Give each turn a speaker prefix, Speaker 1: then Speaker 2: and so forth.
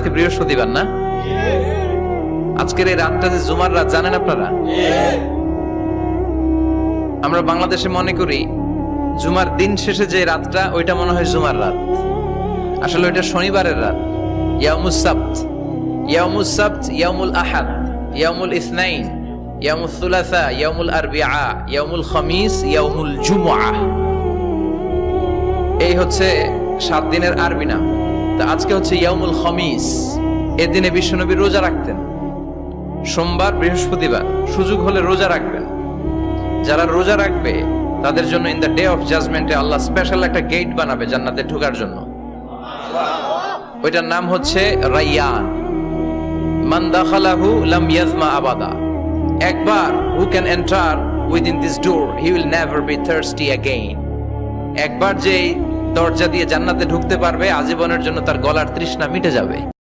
Speaker 1: আজকে বৃহস্পতিবার না? আজকের এই রাতটা যে জুমার রাত, জানেন আপনারা? আমরা বাংলাদেশে মনে করি জুমার দিন শেষে যে রাতটা, ওইটা মনে হয় জুমার রাত। আসলে ওইটা শনিবারের রাত। ইয়াউমুস সাবত, ইয়াউমুস সাবত, ইয়াউমুল আহাদ, ইয়াউমুল ইসনাইন, ইয়াউমুল সুলাসা, ইয়াউমুল আরবিআ, ইয়াউমুল খামিস, ইয়াউমুল জুমআহ। এই হচ্ছে 7 দিনের আরবি নাম। তা আজকে হচ্ছে ইয়াউমুল খামিস। এদিনে বিশ্বনবী রোজা রাখতেন। সোমবার, বৃহস্পতিবার সুযোগ হলে রোজা রাখবেন। যারা রোজা রাখবে তাদের জন্য ইন দ্য ডে অফ জাজমেন্টে আল্লাহ স্পেশাল একটা গেট বানাবে জান্নাতে ঢোকার জন্য। ওইটার নাম হচ্ছে রাইয়ান। মান দাখালাহু লাম ইয়াজমা আবাদা। একবার who can enter within this door he will never be thirsty again. একবার যে দরজা দিয়ে জান্নাতে ঢুকতে পারবে, আজীবনের জন্য তার গলার তৃষ্ণা মিটে যাবে।